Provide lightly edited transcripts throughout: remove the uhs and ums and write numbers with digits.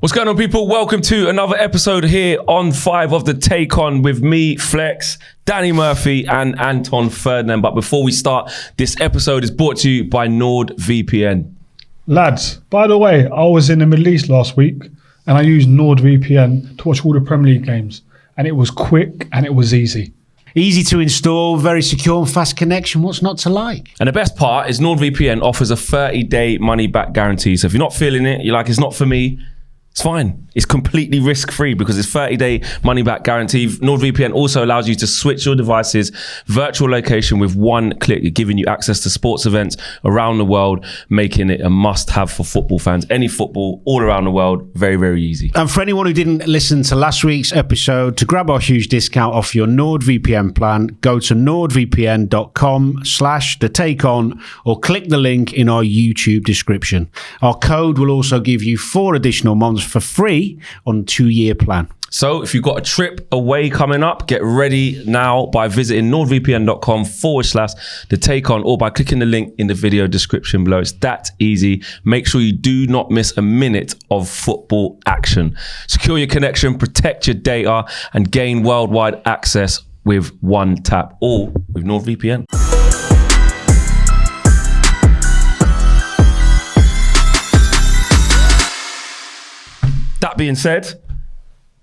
What's going on, people? Welcome to another episode here on 5 of the Take On with me, Flex, Danny Murphy and Anton Ferdinand. But before we start, this episode is brought to you by NordVPN. Lads, by the way, I was in the Middle East last week and I used NordVPN to watch all the Premier League games. And it was quick and it was easy. Easy to install, very secure and fast connection. What's not to like? And the best part is NordVPN offers a 30-day money-back guarantee. So if you're not feeling it, you're like, it's not for me, it's fine. It's completely risk-free because it's 30-day money-back guarantee. NordVPN also allows you to switch your device's virtual location with one click, giving you access to sports events around the world, making it a must-have for football fans. Any football all around the world, very, very easy. And for anyone who didn't listen to last week's episode, to grab our huge discount off your NordVPN plan, go to nordvpn.com/thetakeon or click the link in our YouTube description. Our code will also give you 4 additional months for free on 2-year plan. So if you've got a trip away coming up, get ready now by visiting nordvpn.com/thetakeon or by clicking the link in the video description below. It's that easy. Make sure you do not miss a minute of football action. Secure your connection, protect your data, and gain worldwide access with one tap, all with NordVPN. That being said,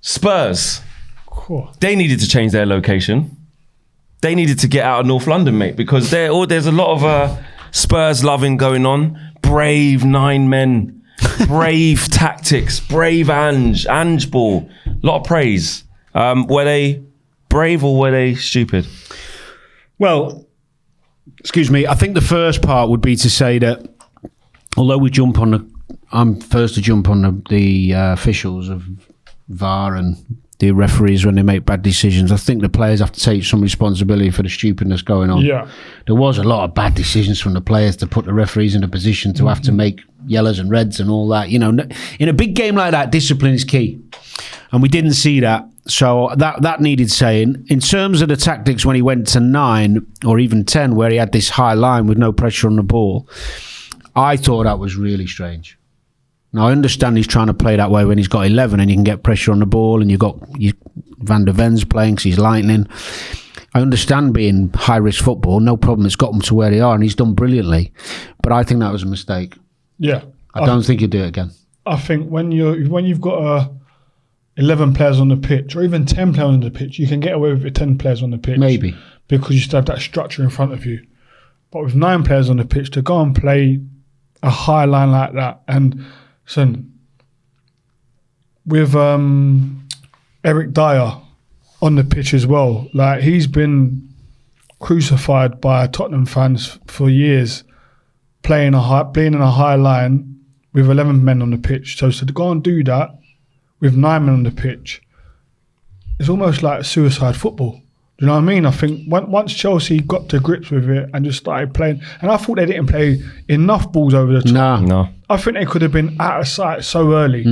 Spurs, they needed to change their location. They needed to get out of North London, mate, because there's a lot of Spurs loving going on. Brave 9 men, brave tactics, brave Ange ball. A lot of praise. Were they brave or were they stupid? Well, excuse me, I think the first part would be to say that although I'm first to jump on the officials of VAR and the referees when they make bad decisions. I think the players have to take some responsibility for the stupidness going on. Yeah. There was a lot of bad decisions from the players to put the referees in a position to have to make yellows and reds and all that. You know, in a big game like that, discipline is key. And we didn't see that. So that needed saying. In terms of the tactics when he went to 9 or even 10, where he had this high line with no pressure on the ball, I thought that was really strange. Now, I understand he's trying to play that way when he's got 11 and you can get pressure on the ball and you've got Van der Ven's playing because he's lightning. I understand being high-risk football, no problem. It's got them to where they are and he's done brilliantly. But I think that was a mistake. Yeah. I don't think he'd do it again. I think when you've got 11 players on the pitch or even 10 players on the pitch, you can get away with it, 10 players on the pitch. Maybe. Because you still have that structure in front of you. But with 9 players on the pitch, to go and play a high line like that and... So, with Eric Dyer on the pitch as well, like he's been crucified by Tottenham fans for years, playing in a high line with 11 men on the pitch. So to go and do that with 9 men on the pitch, it's almost like suicide football. Do you know what I mean? I think once Chelsea got to grips with it and just started playing, and I thought they didn't play enough balls over the top. No. I think they could have been out of sight so early.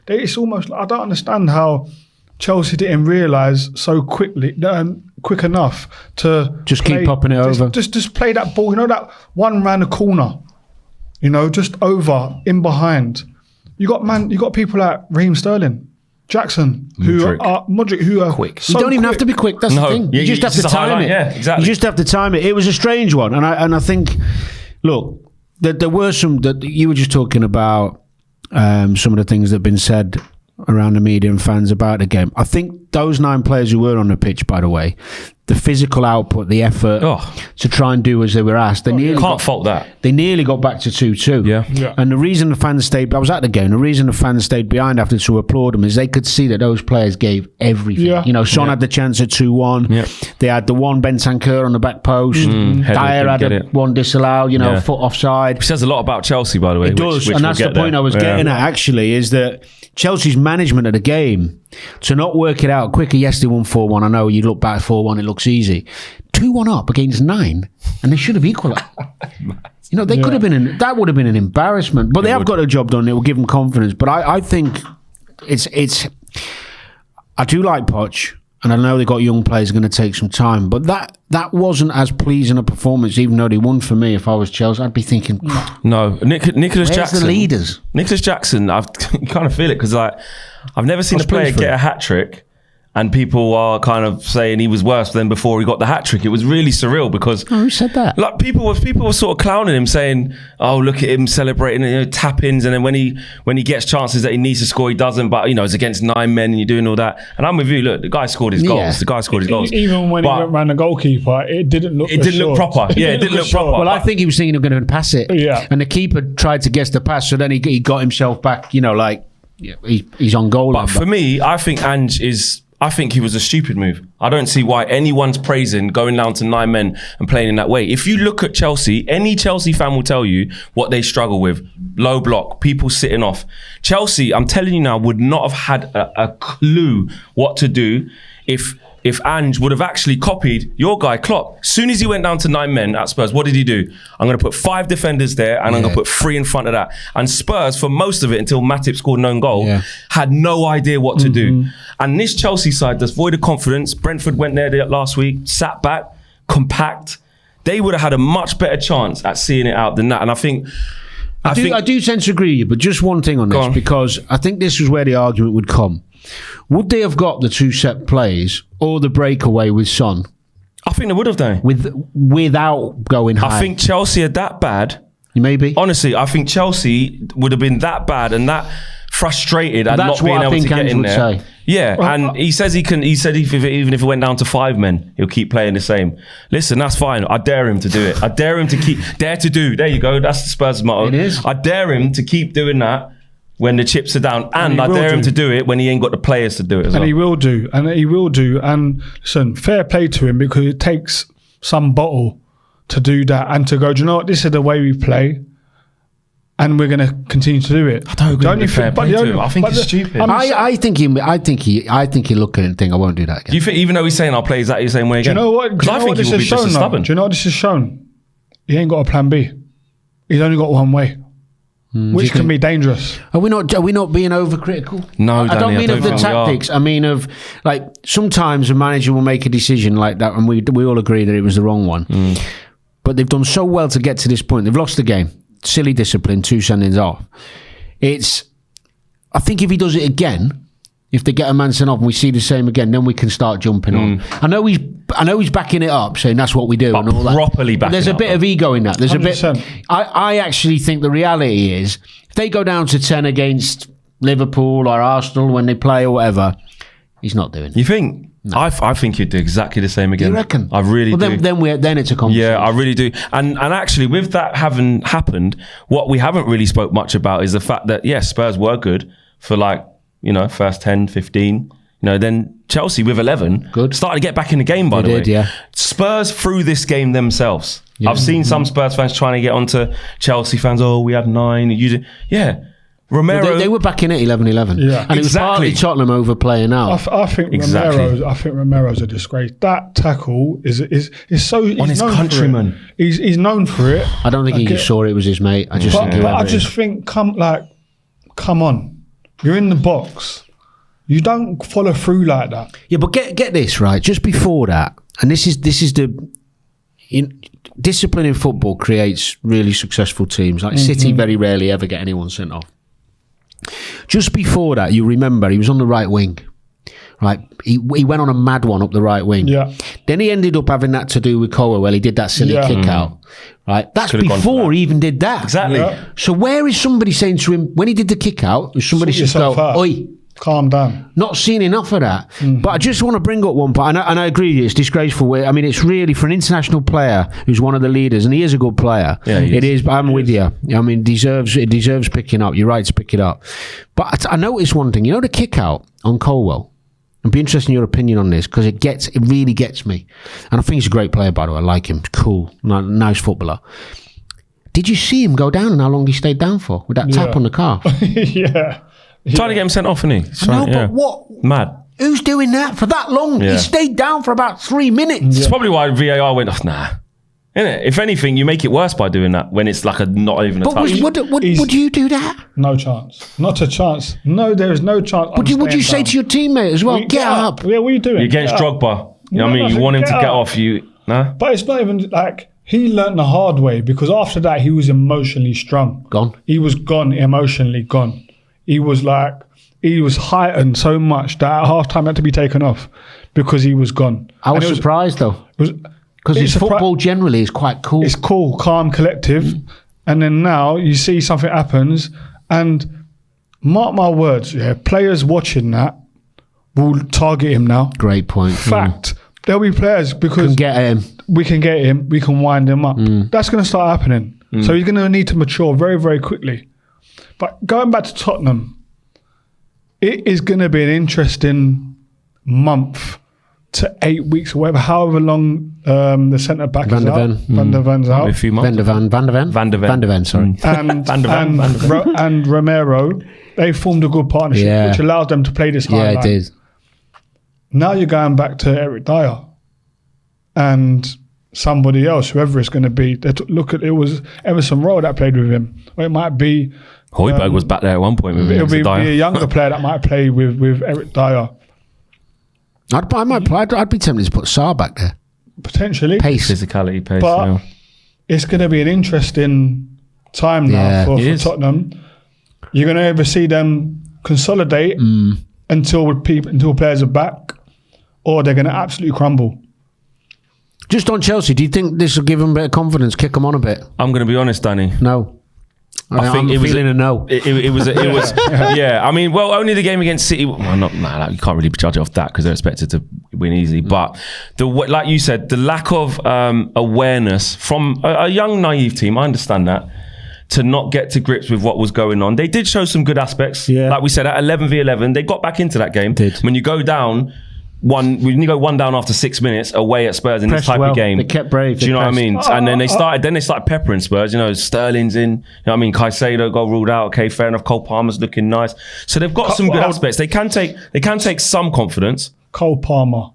It's almost like, I don't understand how Chelsea didn't realise so quick enough to just keep popping it over. Just play that ball. You know, that one round the corner. You know, just over in behind. You got people like Raheem Sterling, Jackson, Modric, who are quick. So you don't even have to be quick. That's the thing. You just have to time it. Yeah, exactly. You just have to time it. It was a strange one, and I think, look, there were some that you were just talking about. Some of the things that have been said around the media and fans about the game. I think those 9 players who were on the pitch, by the way, the physical output, the effort to try and do as they were asked. They fault that. They nearly got back to 2-2. Yeah. And the reason the fans stayed, I was at the game, the reason the fans stayed behind after to applaud them is they could see that those players gave everything. Yeah. You know, Son had the chance at 2-1. Yeah. They had the one Bentancur on the back post. Dyer had one disallowed, foot offside. It says a lot about Chelsea, by the way. It does, and that's the point I was getting at, actually, is that Chelsea's management of the game, to not work it out quicker. Yes, they won 4-1. I know you look back at 4-1, it looks easy. 2-1 up against 9, and they should have equalised. They could have been. That would have been an embarrassment. But they have got a job done. It will give them confidence. But I think it's. I do like Poch. And I know they got young players going to take some time, but that wasn't as pleasing a performance, even though they won for me. If I was Chelsea, I'd be thinking, no, Nicolas Jackson. The leaders? Nicolas Jackson, you kind of feel it because I've never seen a player get a hat-trick and people are kind of saying he was worse than before he got the hat-trick. It was really surreal because... Oh, who said that? Like people were sort of clowning him, saying, oh, look at him celebrating, tap-ins, and then when he gets chances that he needs to score, he doesn't, but, it's against 9 men and you're doing all that. And I'm with you, look, the guy scored his goals. Yeah. The guy scored his goals. Even when he went round the goalkeeper, it didn't look proper. Yeah, it didn't look proper. Well, I think he was thinking of going to pass it. Yeah. And the keeper tried to guess the pass, so then he got himself back, he's on goal. But for me, I think I think he was a stupid move. I don't see why anyone's praising going down to 9 men and playing in that way. If you look at Chelsea, any Chelsea fan will tell you what they struggle with. Low block, people sitting off. Chelsea, I'm telling you now, would not have had a clue what to do if Ange would have actually copied your guy Klopp. As soon as he went down to 9 men at Spurs, what did he do? I'm going to put 5 defenders there and I'm going to put 3 in front of that. And Spurs, for most of it, until Matip scored an own goal, had no idea what to do. And this Chelsea side that's void of confidence. Brentford went there last week, sat back, compact. They would have had a much better chance at seeing it out than that. And I think... I do tend to agree with you, but just one thing on this, because I think this is where the argument would come. Would they have got the 2 set plays or the breakaway with Son? I think they would have done. Without going high. I think Chelsea are that bad. Maybe. Honestly, I think Chelsea would have been that bad and that frustrated at not being able to get in there. Say. Yeah, and he says he can. He said even if it went down to 5 men, he'll keep playing the same. Listen, that's fine. I dare him to do it. I dare him to dare to do. There you go. That's the Spurs motto. It is. I dare him to keep doing that when the chips are down, and I dare him to do it when he ain't got the players to do it as well. And he will do. And listen, fair play to him, because it takes some bottle to do that and to go, do you know what? This is the way we play. And we're going to continue to do it. I don't agree with fair play to him. I think it's stupid. I think he look at it and think, I won't do that again. Do you think, even though he's saying I'll play exactly the same way again? Do you know what? Because I think he will be just as stubborn. Do you know what this has shown? He ain't got a plan B. He's only got one way, which can be dangerous. Are we not being overcritical? No, Danny, I don't mean of the tactics. I mean of, like, sometimes a manager will make a decision like that, and we all agree that it was the wrong one. But they've done so well to get to this point. They've lost the game. Silly discipline, 2 sendings off. I think if he does it again, if they get a man sent off and we see the same again, then we can start jumping on. I know he's backing it up, saying that's what we do, but and all that. Properly backing. There's a bit of ego in that. There's 100%. A bit. I actually think the reality is, if they go down to 10 against Liverpool or Arsenal when they play or whatever, he's not doing it. You think? No. I think you'd do exactly the same again. You reckon? I really do. Then it's a conversation. Yeah, I really do. And actually, with that having happened, what we haven't really spoke much about is the fact that, yes, Spurs were good for first 10, 15. Then Chelsea with 11 started to get back in the game, by the way. Yeah. Spurs threw this game themselves. Yeah. I've seen some Spurs fans trying to get onto Chelsea fans. Oh, we had 9. You did. Yeah. Romero, well, they were back in it 11-11. Yeah, and it was partly Tottenham overplaying out. I think Romero's a disgrace. That tackle is so on his countryman. He's known for it. I don't think he just saw it was his mate. I just think come on, you're in the box. You don't follow through like that. Yeah, but get this right. Just before that, and this is the. Discipline in football creates really successful teams. Like City very rarely ever get anyone sent off. Just before that, you remember, he was on the right wing, right? He went on a mad one up the right wing. Yeah. Then he ended up having that to do with Colwell. He did that silly kick out, right? That's before he even did that. Exactly. Yeah. So where is somebody saying to him, when he did the kick out, somebody should go, oi, calm down. Not seen enough of that. But I just want to bring up one point, and I agree, it's disgraceful. I mean, it's really, for an international player who's one of the leaders, and he is a good player. Yeah, it is. I'm with you. I mean, it deserves picking up. You're right to pick it up. But I noticed one thing. The kick out on Colwell. I'd be interested in your opinion on this, because it really gets me. And I think he's a great player, by the way. I like him. Cool. Nice footballer. Did you see him go down and how long he stayed down for with that tap on the car? Yeah. Trying to get him sent off, isn't he? But what? Mad. Who's doing that for that long? Yeah. He stayed down for about 3 minutes. It's probably why VAR went off. Nah. Innit? If anything, you make it worse by doing that when it's like not even a But touch. would you do that? No chance. Not a chance. No, there is no chance. Would you say to your teammate as well, get up? Yeah, what are you doing? You're against Drogba. You know what I mean? You nothing, want him to get get up. off you. Nah? But it's not even like he learnt the hard way, because after that he was emotionally strung. Gone. He was gone, emotionally gone. He was heightened so much that at half time had to be taken off because he was gone. I was surprised though. Because his football generally is quite cool. It's cool, calm, collective. And then now you see something happens, and mark my words, players watching that will target him now. Great point. Fact. There'll be players because we can get him, we can wind him up. That's going to start happening. So he's going to need to mature very, very quickly. But going back to Tottenham, it is going to be an interesting month to 8 weeks or whatever, however long the centre back is out. Van der Ven's out. A few months. Van der Ven, sorry. And Romero, they formed a good partnership, which allows them to play this high line. Yeah, it is. Now you're going back to Eric Dyer and somebody else, whoever it's going to be. Look at, it was Emerson Rowe that played with him. Or it might be Højbjerg was back there at one point with him. It'll be a younger player that might play with Eric Dyer. I'd be tempted to put Sarr back there. Potentially. Pace. Physicality, pace. But it's going to be an interesting time now for Tottenham. You're going to ever see them consolidate until players are back, or they're going to absolutely crumble. Just on Chelsea, do you think this will give them a bit of confidence, kick them on a bit? I'm going to be honest, Danny. No. I think I'm feeling a no. It was yeah. I mean, well, only the game against City. Well, you can't really judge it off that because they're expected to win easily. But like you said, the lack of awareness from a young, naive team. I understand that, to not get to grips with what was going on. They did show some good aspects. Yeah. Like we said, at 11v11, they got back into that game. When you go down. When you go one down after 6 minutes away at Spurs in this type of game, they kept brave. Do you know what I mean? And then they started peppering Spurs. You know, Sterling's in. You know what I mean? Caicedo got ruled out. Okay, fair enough. Cole Palmer's looking nice. So they've got some good aspects. They can take some confidence. Cole Palmer,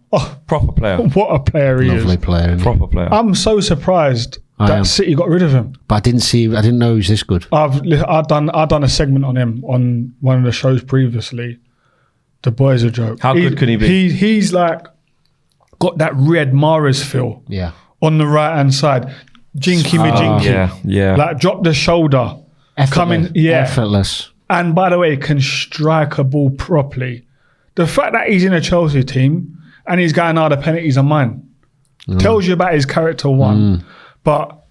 proper player. What a player he is! Lovely player. Proper player. I'm so surprised that City got rid of him. But I didn't know he was this good. I've done a segment on him on one of the shows previously. The boy's a joke. How good could he be? He's like got that Riyad Mahrez feel. Yeah. On the right hand side, jinky me jinky. Yeah. Like drop the shoulder, effortless. And by the way, can strike a ball properly. The fact that he's in a Chelsea team and he's going, the penalties are mine, tells you about his character. But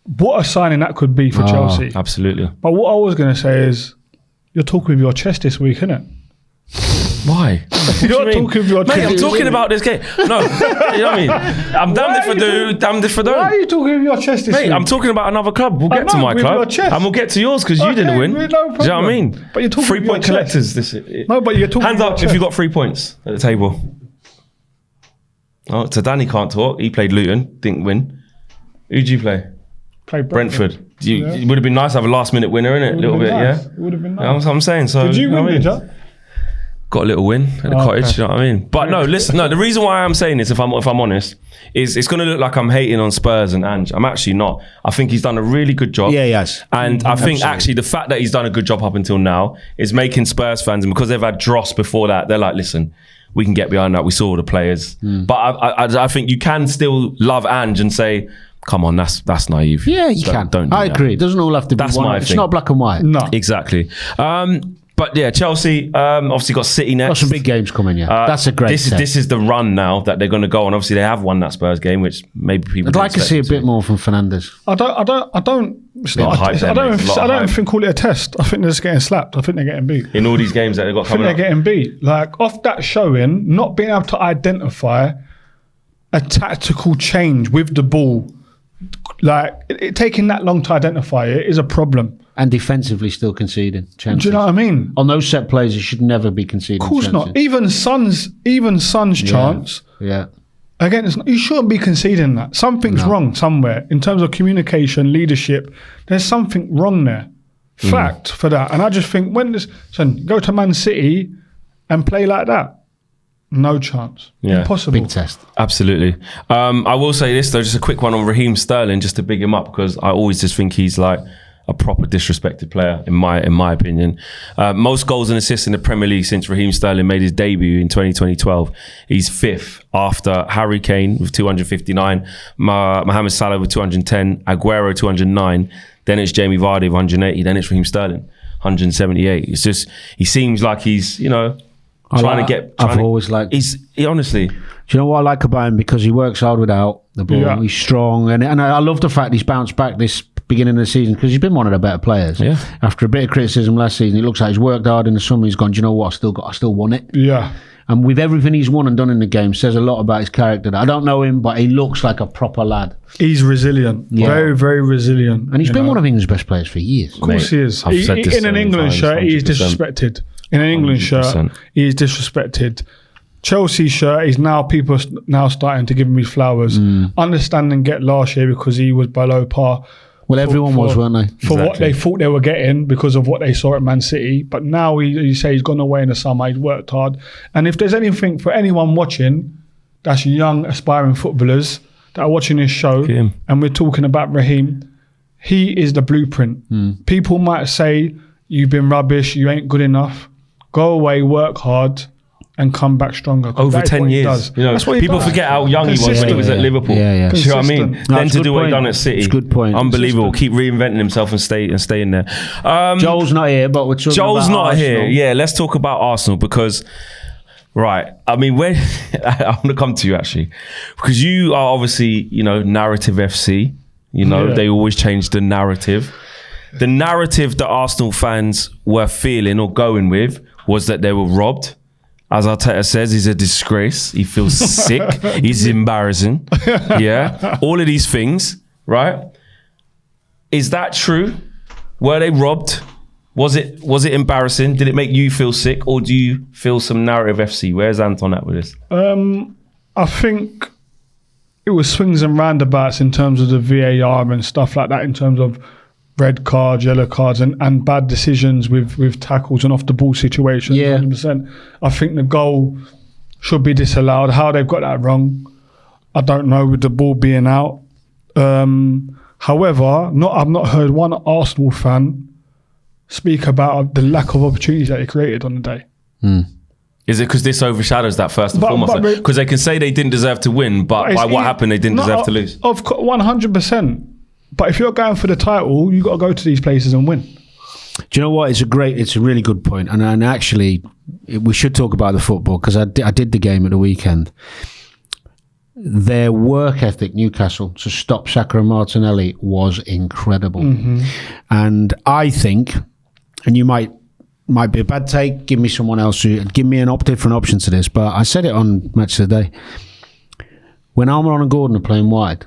what a signing that could be for Chelsea. Absolutely. But what I was going to say is, you're talking with your chest this week, innit? Why? You're talking with your chest. Mate, I'm talking about this game. No, you know what I mean? I'm damned if I do, damned if I don't. Why are you talking with your chest this week? I'm talking about another club. We'll get to my club. And we'll get to yours because you didn't win. No Do you know what I mean? But you're talking 3 point collectors. No, but you're talking. Hands up if you got 3 points at the table. Oh, so Danny can't talk. He played Luton, didn't win. Who'd you play? Played Brentford. It would have been nice to have a last minute winner, innit? A little bit, nice. It would have been nice. That's what I'm saying. So, did you win, did you? Got a little win at the cottage, you know what I mean? But no, listen, the reason why I'm saying this, if I'm honest, is it's going to look like I'm hating on Spurs and Ange. I'm actually not. I think he's done a really good job. Yeah, yes. And I think actually the fact that he's done a good job up until now is making Spurs fans, and because they've had dross before that, they're like, listen, we can get behind that. We saw all the players. But I think you can still love Ange and say, come on, that's naive. Yeah, you can. Don't do I that. agree. It doesn't all have to be That's one. my It's thing. not black and white. No. Exactly. But yeah, Chelsea obviously got City next. Got some big games coming, that's a great This is the run now that they're going to go on. Obviously, they have won that Spurs game, which maybe people. I'd like to see a bit more from Fernandes. I don't. It's Lot not of hype there, I mate. It's a lot of don't hype. think call it a test. I think they're just getting slapped. I think they're getting beat. In all these games that they've got I think coming they're up. getting beat. Like off that showing, not being able to identify a tactical change with the ball, like it taking that long to identify it is a problem. And defensively still conceding chances. Do you know what I mean? On those set plays, you should never be conceding Of course chances. not. Even Son's chance. Yeah. Again, you shouldn't be conceding that. Something's wrong somewhere in terms of communication, leadership. There's something wrong there. Fact for that. And I just think go to Man City and play like that. No chance. Yeah. Impossible. Big test. Absolutely. I will say this though, just a quick one on Raheem Sterling, just to big him up, because I always just think he's like a proper disrespected player in my opinion. Most goals and assists in the Premier League since Raheem Sterling made his debut in 2012. He's 5th after Harry Kane with 259, Mohamed Salah with 210, Aguero 209, then it's Jamie Vardy with 180, then it's Raheem Sterling 178. It's just, he seems like he's, I've always liked. He honestly. Do you know what I like about him? Because he works hard without the ball. Yeah. He's strong, and I love the fact he's bounced back this beginning of the season, because he's been one of the better players. Yeah. After a bit of criticism last season, it looks like he's worked hard in the summer. He's gone, do you know what? I still won it. Yeah. And with everything he's won and done in the game, says a lot about his character. I don't know him, but he looks like a proper lad. He's resilient. Yeah. Very, very resilient. And he's been one of England's best players for years. Of course he is. I've said this In an so many England times, shirt, he's 100%. disrespected. In an England 100%. shirt, he's disrespected. Chelsea shirt is now people now starting to give him his flowers. Understand and get last year because he was below par. Well, everyone was, weren't they? For what they thought they were getting because of what they saw at Man City. But now he say he's gone away in the summer. He's worked hard. And if there's anything for anyone watching, that's young aspiring footballers that are watching this show, and we're talking about Raheem, he is the blueprint. People might say you've been rubbish, you ain't good enough. Go away, work hard, and come back stronger. Over 10 years. That's what he people does. forget how young he was when he was at Liverpool. Yeah. Do you know what I mean? Consistent. Then to do what he done at City. It's a good point. Unbelievable. Keep reinventing himself and stay in there. Joel's not here, but we're talking Joel's about not Arsenal. here. Yeah, let's talk about Arsenal because, right, I mean, when I'm going to come to you actually, because you are obviously, narrative FC. They always change the narrative. The narrative that Arsenal fans were feeling or going with was that they were robbed. As Arteta says, he's a disgrace. He feels sick. He's embarrassing. Yeah. All of these things, right? Is that true? Were they robbed? Was it embarrassing? Did it make you feel sick? Or do you feel some narrative FC? Where's Anton at with this? I think it was swings and roundabouts in terms of the VAR and stuff like that, in terms of red cards, yellow cards, and bad decisions with tackles and off the ball situations. Yeah. 100%. I think the goal should be disallowed. How they've got that wrong, I don't know, with the ball being out. However, I've not heard one Arsenal fan speak about the lack of opportunities that they created on the day. Is it because this overshadows that first and foremost? Because they can say they didn't deserve to win, but by what happened, they didn't deserve to lose. Of course, 100%. But if you're going for the title, you got to go to these places and win. Do you know what? It's a really good point. And actually, we should talk about the football, because I did the game at the weekend. Their work ethic, Newcastle, to stop Saka and Martinelli was incredible. And I think, and you might be a bad take, give me someone else, give me different option to this, but I said it on Match of the Day. When Almiron and Gordon are playing wide,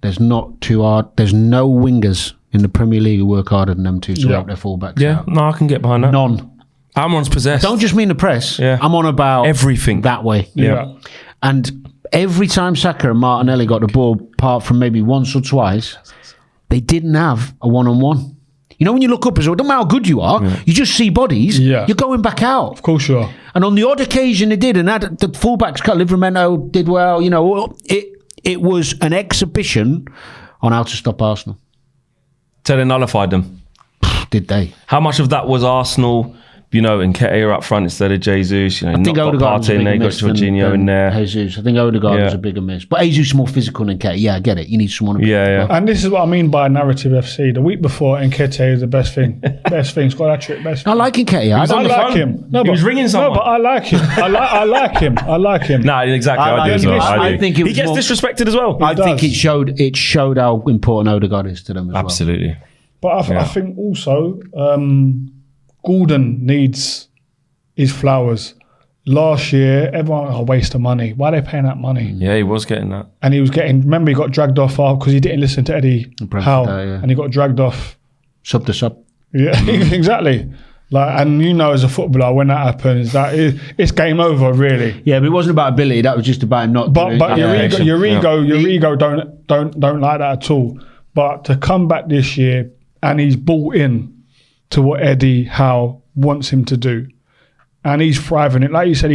there's no wingers in the Premier League who work harder than them two to help their fullbacks out. No, I can get behind that. None. Almiron's possessed. Don't just mean the press. Yeah. I'm on about everything that way. Yeah. And every time Saka and Martinelli got the ball, apart from maybe once or twice, they didn't have a one-on-one. When you look up as well, don't matter how good you are, you just see bodies, you're going back out. Of course you are. And on the odd occasion they did, and the fullbacks, Livramento did well, it was an exhibition on how to stop Arsenal. So they nullified them. Did they? How much of that was Arsenal, and Nketiah up front instead of Jesus? I think Odegaard was a bigger miss than Jorginho in there. Jesus. I think Odegaard was a bigger miss. But Jesus is more physical than Nketiah. Yeah, I get it. You need someone. And this is what I mean by narrative FC. The week before, Nketiah is the best thing. Best thing. Scored hat-trick. Best thing. I like Nketiah. on I the like phone. him. He was ringing someone. No, but I like him. I like him. Nah, exactly. I do as well. I think he gets disrespected as well. I think it showed how important Odegaard is to them as well. Absolutely. But I think also Gordon needs his flowers. Last year, everyone, a waste of money. Why are they paying that money? Yeah, he was getting that. And he was remember he got dragged off because he didn't listen to Eddie Howe. And he got dragged off. Sub to sub. Yeah, exactly. And as a footballer, when that happens, it's game over, really. Yeah, but it wasn't about ability. That was just about not. But your ego don't like that at all. But to come back this year, and he's bought in to what Eddie Howe wants him to do, and he's thriving it. Like you said,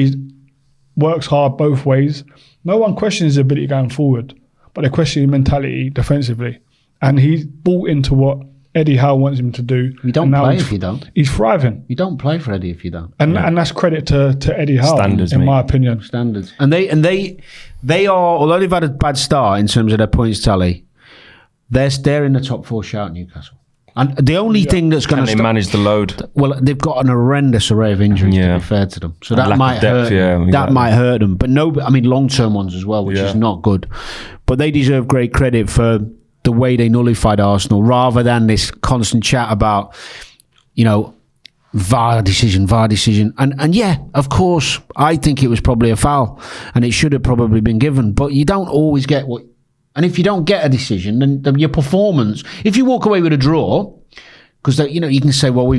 works hard both ways. No one questions his ability going forward, but they question his mentality defensively. And he's bought into what Eddie Howe wants him to do. You don't play if you don't. He's thriving. You don't play for Eddie if you don't. And that's credit to Eddie Howe, Standards, in mate. my opinion. Standards. And they are, although they've had a bad start in terms of their points tally, they're in the top 4 shout, Newcastle. And the only thing that's going to manage the load? Well, they've got an horrendous array of injuries, to be fair to them. So that might hurt. That might hurt them. But long-term ones as well, which is not good. But they deserve great credit for the way they nullified Arsenal, rather than this constant chat about, VAR decision. And yeah, of course, I think it was probably a foul and it should have probably been given. But you don't always get what... And if you don't get a decision, then your performance... If you walk away with a draw, because you can say, well,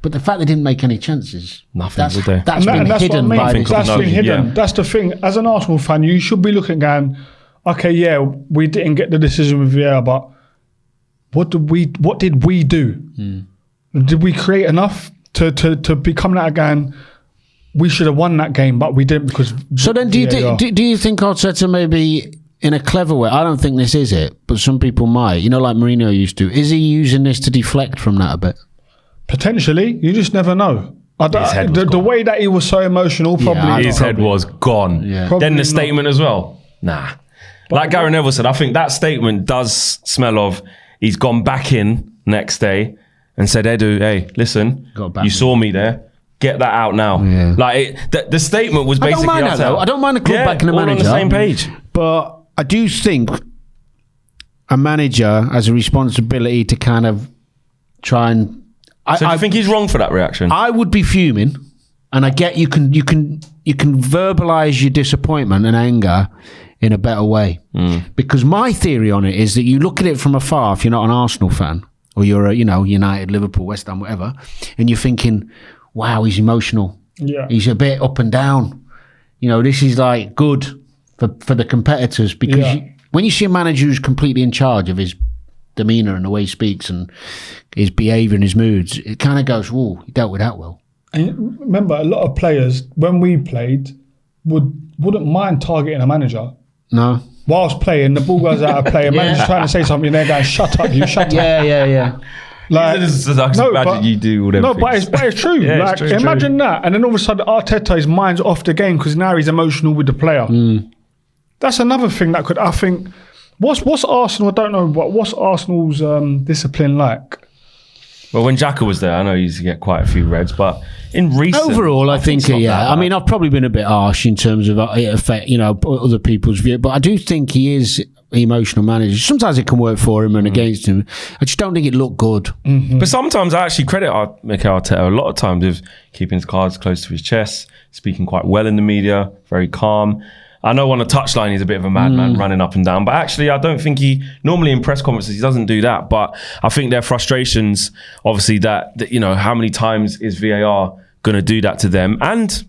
but the fact they didn't make any chances... Nothing, did they? That's been hidden by this. That's been hidden. Yeah. That's the thing. As an Arsenal fan, you should be looking and okay, yeah, we didn't get the decision with VAR, but what did we do? Did we create enough to become that again? We should have won that game, but we didn't because... So then do you think Arteta maybe, in a clever way, I don't think this is it, but some people might, like Mourinho used to, is he using this to deflect from that a bit? Potentially. You just never know. The way that he was so emotional, probably... his head was gone. Yeah. Then the statement as well. Nah. Like Gary Neville said, I think that statement does smell of he's gone back in next day and said, Edu, hey, listen, you saw me there. Get that out now. Yeah. Like the statement was basically... I don't mind that though. I don't mind the club backing the manager. All on the same page. But I do think a manager has a responsibility to kind of try and... So do you think he's wrong for that reaction? I would be fuming, and I get you can verbalise your disappointment and anger in a better way. Because my theory on it is that you look at it from afar, if you're not an Arsenal fan, or you're a, United, Liverpool, West Ham, whatever, and you're thinking, wow, he's emotional. Yeah. He's a bit up and down. This is like good for the competitors, because when you see a manager who's completely in charge of his demeanour and the way he speaks and his behaviour and his moods, it kind of goes, whoa, he dealt with that well. And remember, a lot of players, when we played, wouldn't mind targeting a manager. No. Whilst playing, the ball goes out of play, and manager's trying to say something, they're going, shut up, you shut up. Yeah. Like, but you do all them things. But it's true. Like, imagine that, and then all of a sudden Arteta, his mind's off the game because now he's emotional with the player. That's another thing that could, I think, what's Arsenal? I don't know what's Arsenal's discipline like. Well, when Xhaka was there, I know he used to get quite a few reds, but in recent... Overall, I think I mean, I've probably been a bit harsh in terms of it affect, other people's view, but I do think he is an emotional manager. Sometimes it can work for him and against him. I just don't think it looked good. But sometimes I actually credit Mikel Arteta a lot of times with keeping his cards close to his chest, speaking quite well in the media, very calm. I know on a touchline he's a bit of a madman running up and down, but actually I don't think normally in press conferences he doesn't do that. But I think their frustrations, obviously that how many times is VAR going to do that to them and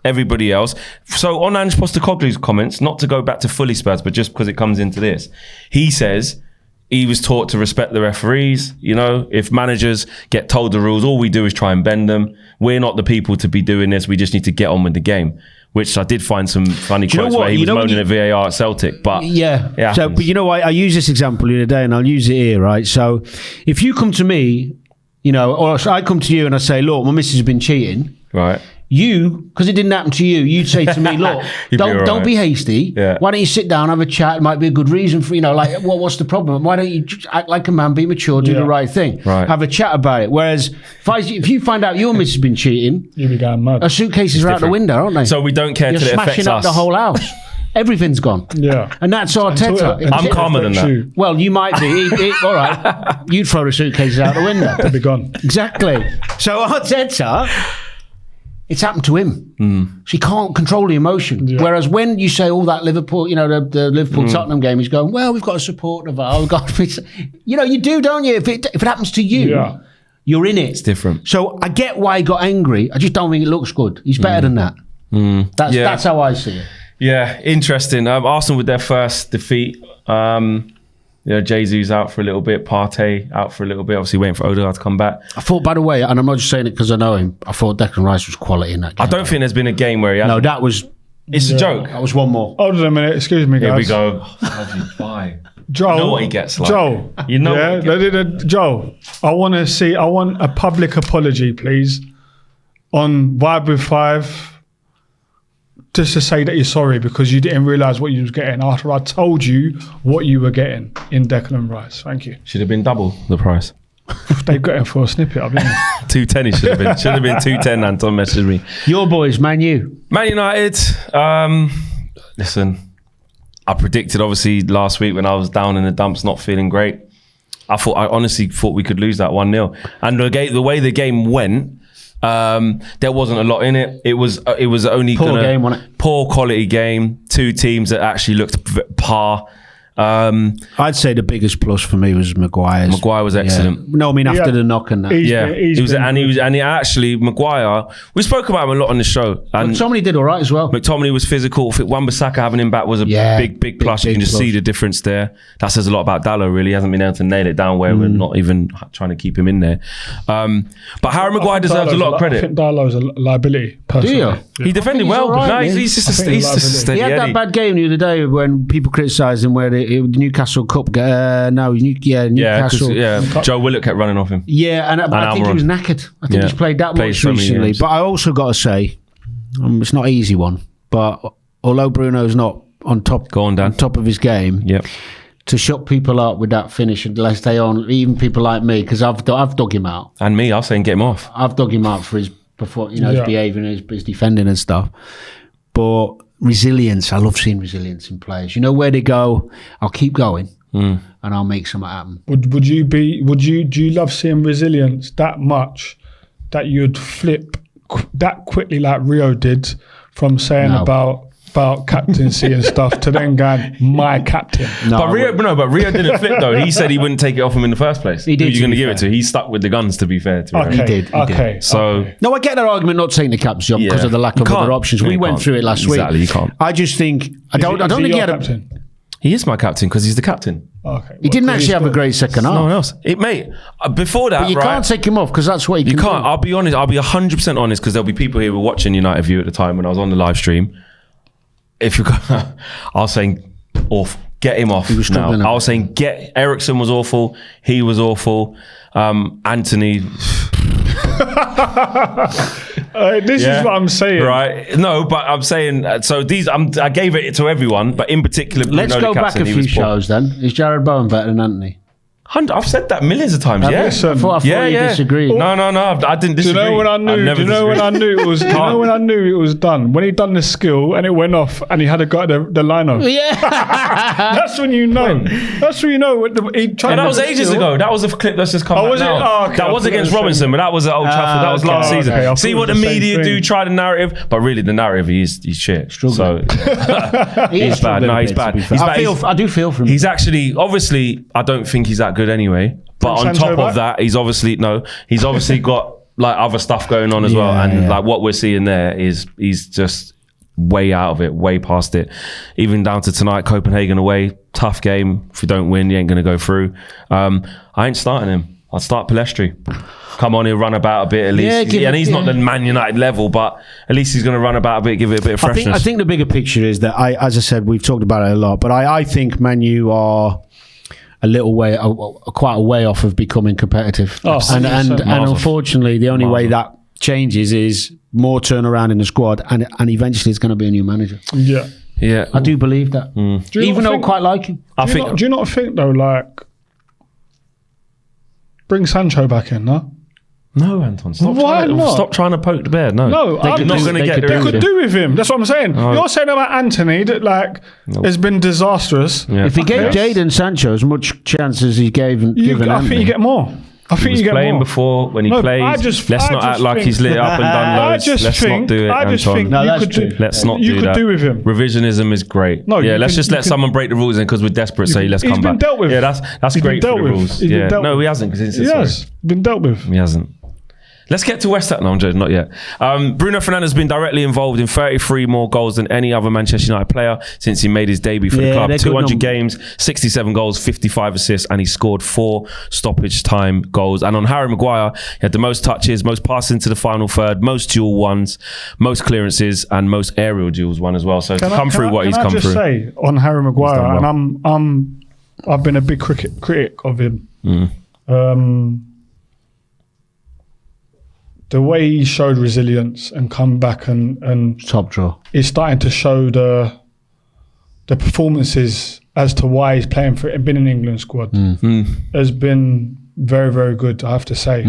everybody else. So on Ange Postecoglou's comments, not to go back to fully Spurs, but just because it comes into this, he says he was taught to respect the referees. If managers get told the rules, all we do is try and bend them. We're not the people to be doing this. We just need to get on with the game. Which I did find some funny quotes where he was moaning at VAR at Celtic. But yeah. So, but I use this example the other day, and I'll use it here, right? So, if you come to me, or I come to you and I say, "Look, my missus has been cheating," right? You, because it didn't happen to you, you'd say to me, "Look, don't be hasty. Yeah. Why don't you sit down, have a chat? It might be a good reason for what's the problem? Why don't you just act like a man, be mature, do the right thing, have a chat about it?" Whereas if you find out your missus has been cheating, you'll be going mad. Her suitcases are out the window, aren't they? So we don't care till it affects us. You're smashing up the whole house. Everything's gone. Yeah. And that's Arteta. I'm calmer than that. Well, you might be. All right. You'd throw the suitcases out the window. They'd be gone. Exactly. So Arteta, it's happened to him. So he can't control the emotion. Yeah. Whereas when you say all that Liverpool, the Liverpool-Tottenham game, he's going, well, we've got to support the VAR. We've got to, you do, don't you? If it happens to you, you're in it. It's different. So I get why he got angry. I just don't think it looks good. He's better than that. That's how I see it. Yeah, interesting. Arsenal with their first defeat. Jesus out for a little bit, Partey out for a little bit, obviously waiting for Odegaard to come back. I thought, by the way, and I'm not just saying it because I know him, I thought Declan Rice was quality in that game. I don't think there's been a game where he hasn't. No, that was It's a joke. That was one more. Hold on a minute. Excuse me, guys. Here we go. Why? Joel, You know what he gets like. Joel, You know what he gets. Joel, I want a public apology, please, on Vibe with 5, just to say that you're sorry because you didn't realise what you was getting after I told you what you were getting in Declan Rice. Thank you. Should have been double the price. They got him for a snippet, I'll be honest. 210 he should have been. Should have been 210, Anton messaged me. Your boys, Man U. Man United, listen, I predicted obviously last week when I was down in the dumps, not feeling great. I honestly thought we could lose that 1-0. And the way the game went, there wasn't a lot in it. It was only poor quality game. Two teams that actually looked par. I'd say the biggest plus for me was Maguire. Maguire was excellent. Yeah. No, I mean after the knock and that. Maguire. We spoke about him a lot on the show. And McTominay did all right as well. McTominay was physical. Wan-Bissaka having him back was a big plus. You can just see the difference there. That says a lot about Dallo. Really, he hasn't been able to nail it down where we're not even trying to keep him in there. But Harry Maguire deserves a lot of credit. I think Dallo's a liability. Personally. Do you? Yeah. He defended well. Right, he's just a steady He had that Eddie. bad game the other day when people criticised him where the Newcastle Cup. Newcastle. Joe Willock kept running off him. Yeah, and I think he was knackered. I think he's played that much so many recently. games. But I also got to say, it's not an easy one. But although Bruno's not on top of his game, to shut people up with that finish and let's stay on, even people like me, because I've dug him out. And me, I was saying get him off. I've dug him out for his his behaviour and his defending and stuff. But resilience, I love seeing resilience in players. You know where they go, I'll keep going. And I'll make something happen. Do you love seeing resilience that much that you'd flip that quickly like Rio did from saying about captaincy and stuff to then going my captain? But Rio didn't flip though. He said he wouldn't take it off him in the first place. He did. Who are you going to give it to? He stuck with the guns. To be fair to him. He did. So no, I get that argument not taking the captain's job because of the lack of other options. We went through it last week. Exactly, you can't. I just think I don't think he had captain. He is my captain because he's the captain. Okay. He didn't actually have a great second half. No one else. Mate, before that, but you can't take him off because that's what he can You can't. do. I'll be honest. I'll be 100% honest because there'll be people here who were watching United View at the time when I was on the live stream. If you got, I was saying, off. Get him off. He was now. struggling. I was saying, Ericsson was awful. He was awful. Antony. This is what I'm saying. Right. No, but I'm saying, so these, I gave it to everyone, but in particular, Let's Bruno, go the back captain, a few shows then. Is Jared Bowen better than Antony? I've said that millions of times. Yeah. listen. I thought you disagreed. No. I didn't Do you disagree. know when I knew? Do you know when I knew it was? Do you know when I knew it was done? When he done the skill and it went off, and he had a guy the lino. Yeah. That's when you know. That's when you know. He tried. And that was ages ago. That was a clip that's just come back was it? now. Oh, okay. That was against Robinson, but that was at Old Trafford. That was last season. okay. I See thought what it the was the same media do, thing. try the narrative, but really the narrative he's shit. So he's bad. No, he's bad. He's bad. I do feel for him. He's actually, obviously, I don't think he's that good anyway. But on Sancho top of that, he's obviously got like other stuff going on as well. And like what we're seeing there is he's just way out of it, way past it. Even down to tonight, Copenhagen away, tough game. If you don't win, you ain't going to go through. I ain't starting him. I'll start Palestri. Come on, he'll run about a bit at least. And he's not the Man United level, but at least he's going to run about a bit, give it a bit of freshness. I think the bigger picture is that as I said, we've talked about it a lot, but I think Man U are quite a way off of becoming competitive. And unfortunately, the only way that changes is more turnaround in the squad, and eventually it's going to be a new manager. Yeah. I do believe that. Even though I quite like him. Do you not think though, like, bring Sancho back in, no? No, Anton. Not? Stop trying to poke the bear. No, No, you're not going to get They could do with him. That's what I'm saying. You're saying about Antony that has been disastrous. Yeah. If he gave Jadon Sancho as much chance as he given I think you get more. I think you get playing more. before when he plays. Let's not act like he's lit up and done loads. Let's not do it, Anton. Let's not do that. You could do with him. Revisionism is great. No, let's just let someone break the rules in because we're desperate. Say let's come back. He's been dealt with. Yeah, that's great for the rules. Yeah, no, he hasn't because he has been dealt with. He hasn't. Let's get to West Ham. No, I'm joking, not yet. Bruno Fernandes has been directly involved in 33 more goals than any other Manchester United player since he made his debut for the club. 200 games, 67 goals, 55 assists, and he scored 4 stoppage time goals. And on Harry Maguire, he had the most touches, most passes into the final third, most duel ones, most clearances, and most aerial duels won as well. So he's come through what he's come through. Can I just say on Harry Maguire, and I've been a big critic of him. The way he showed resilience and come back and top draw, he's starting to show the performances as to why he's playing for it and been in the England squad has been very, very good, I have to say.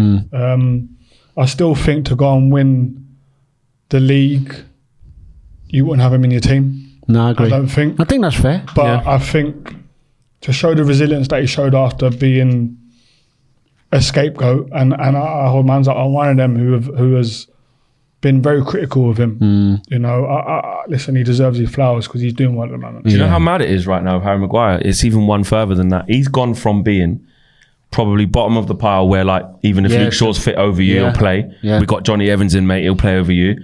I still think to go and win the league, you wouldn't have him in your teim. No, I agree. I don't think. I think that's fair. But I think to show the resilience that he showed after being a scapegoat, and I hold man's up on one of them who has been very critical of him. You know, listen, he deserves his flowers because he's doing well at the moment. Do you know how mad it is right now with Harry Maguire? It's even one further than that. He's gone from being probably bottom of the pile where, like, even if Luke Shaw's fit over you, he'll play. We got Johnny Evans in, mate, he'll play over you.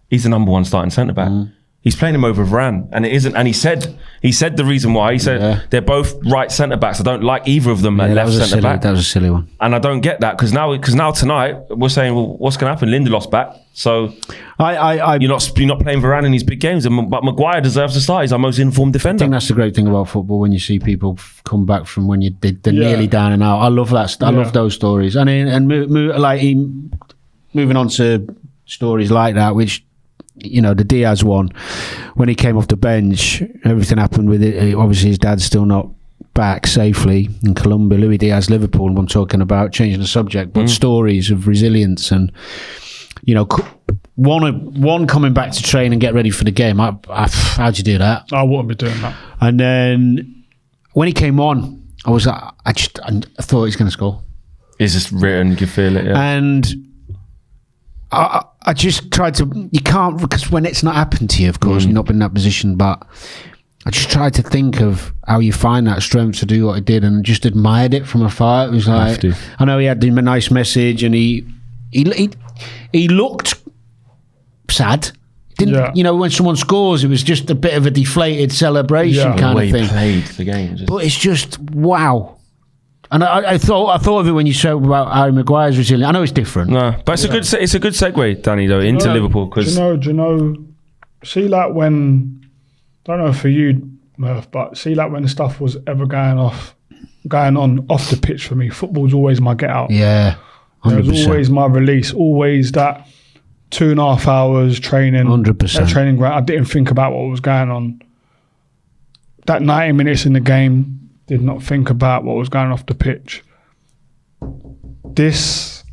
He's the number 1 starting centre-back. He's playing him over Varane, and it isn't. And he said the reason why. He said they're both right centre backs. I don't like either of them at left centre back. That was a silly one. And I don't get that because now tonight we're saying, well, what's going to happen? Lindelof's back, so you're not playing Varane in these big games. But Maguire deserves to start. He's our most informed defender. I think that's the great thing about football when you see people come back from when they're nearly down and out. I love that. I love those stories. And moving on to stories like that, which. You know, the Diaz one, when he came off the bench, everything happened with it. Obviously, his dad's still not back safely in Colombia. Luis Diaz, Liverpool, I'm talking about, changing the subject, but stories of resilience and, you know, one coming back to train and get ready for the game. How'd you do that? I wouldn't be doing that. And then when he came on, I thought he was going to score. It's just written, you can feel it, And I just tried to, you can't, because when it's not happened to you, of course, you've not been in that position, but I just tried to think of how you find that strength to do what he did and just admired it from afar. It was like, I know he had a nice message and he looked sad. You know, when someone scores, it was just a bit of a deflated celebration kind of thing. He played the game. But it's just, wow. And I thought of it when you said about Harry Maguire's resilience. I know it's different. No, but it's a good segue, Danny, though, into Liverpool. Because do you know? See, like when I don't know for you, Murph, but see, like when the stuff was ever going on off the pitch for me, football's always my get out. Yeah, 100%. It was always my release. Always that 2.5 hours training. 100%. Training ground. I didn't think about what was going on. That 90 minutes in the game. Did not think about what was going off the pitch. This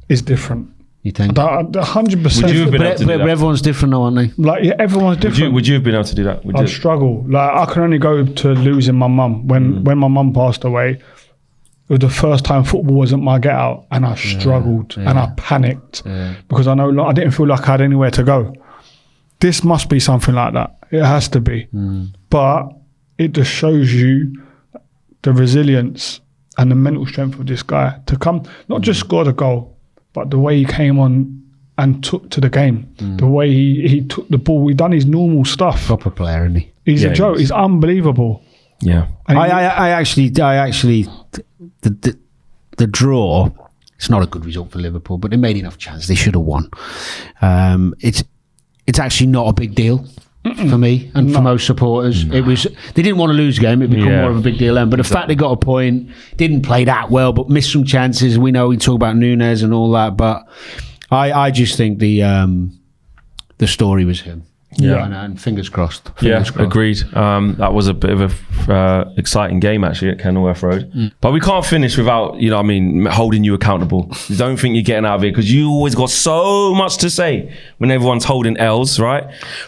is different. You think? 100%. Would you have been able to do that? But everyone's different now, aren't they? Like, yeah, everyone's different. Would you have been able to do that? I'd struggle. Like, I can only go to losing my mum. When my mum passed away, it was the first time football wasn't my get out, and I struggled and I panicked because I know I didn't feel like I had anywhere to go. This must be something like that. It has to be. But it just shows you the resilience and the mental strength of this guy to come, not just score the goal, but the way he came on and took to the game, the way he took the ball. He done his normal stuff. Proper player, isn't he? He's a joke. He's unbelievable. Yeah. I actually, the draw. It's not a good result for Liverpool, but they made enough chance. They should have won. It's actually not a big deal. For me and for most supporters, it was. They didn't want to lose the game. It became more of a big deal then. But the fact they got a point, didn't play that well, but missed some chances. We know we talk about Núñez and all that, but I just think the story was him. And fingers crossed. Agreed. That was a bit of a exciting game actually at Kenilworth Road. But we can't finish without, holding you accountable. You don't think you're getting out of here because you always got so much to say when everyone's holding L's, right?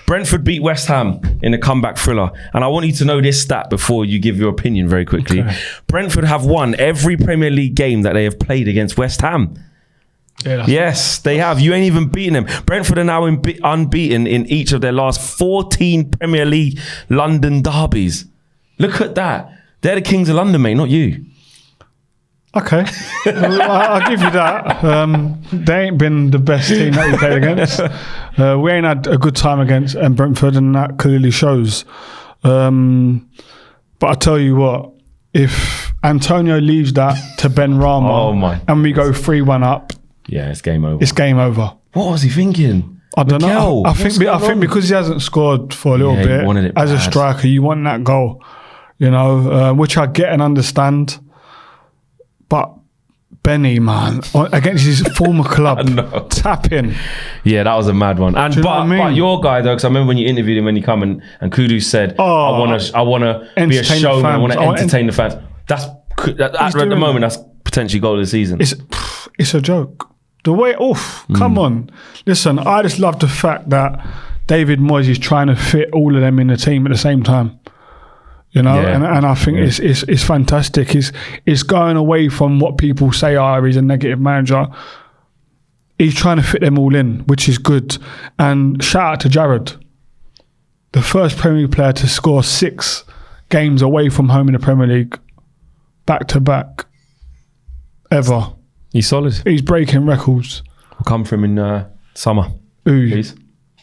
Brentford beat West Ham in a comeback thriller. And I want you to know this stat before you give your opinion very quickly. Okay. Brentford have won every Premier League game that they have played against West Ham. Yes, they have. You ain't even beaten them. Brentford are now unbeaten in each of their last 14 Premier League London derbies. Look at that. They're the Kings of London, mate, not you. Okay, I'll give you that. They ain't been the best team that we played against. We ain't had a good time against Brentford, and that clearly shows. But I tell you what, if Antonio leaves that to Ben Rama and we go 3-1 up, yeah, it's game over. It's game over. What was he thinking? I don't know. I think because he hasn't scored for a little bit as a striker, you want that goal, which I get and understand. But Benny, man, against his former club, tapping. Yeah, that was a mad one. And but your guy though, because I remember when you interviewed him when he come and Kudus said, "I want to be a showman. I want to entertain the fans." At the moment, that's potentially goal of the season. It's a joke. The way, come on. Listen, I just love the fact that David Moyes is trying to fit all of them in the team at the same time. And I think it's fantastic. It's going away from what people say, he's a negative manager. He's trying to fit them all in, which is good. And shout out to Jared, the first Premier League player to score 6 games away from home in the Premier League, back to back, ever. He's solid. He's breaking records. We'll come from him in summer, please.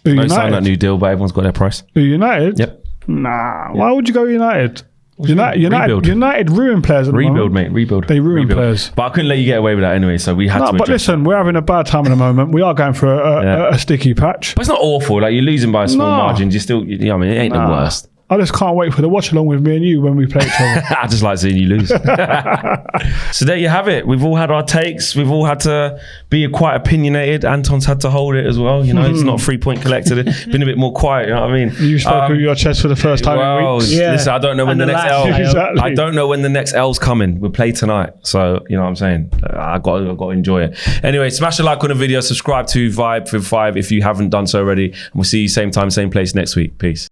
United? Sign that new deal, but everyone's got their price. United? Yep. Nah, why would you go United? United ruin players at the moment. Mate, rebuild. They ruin players. But I couldn't let you get away with that anyway, so we had to. But listen, we're having a bad time at the moment. We are going for a sticky patch. But it's not awful. Like, you're losing by a small margin. You still, it ain't the worst. I just can't wait for the watch along with me and you when we play each other. I just like seeing you lose. So there you have it. We've all had our takes. We've all had to be quite opinionated. Anton's had to hold it as well. It's not 3-point collected. It's been a bit more quiet. You know what I mean? You spoke with your chest for the first time in weeks. Yeah. Listen, I don't know when the next L. Exactly. I don't know when the next L's coming. We'll play tonight, so you know what I'm saying. I got to enjoy it. Anyway, smash a like on the video. Subscribe to Vibe with 5 if you haven't done so already. And we'll see you same time, same place next week. Peace.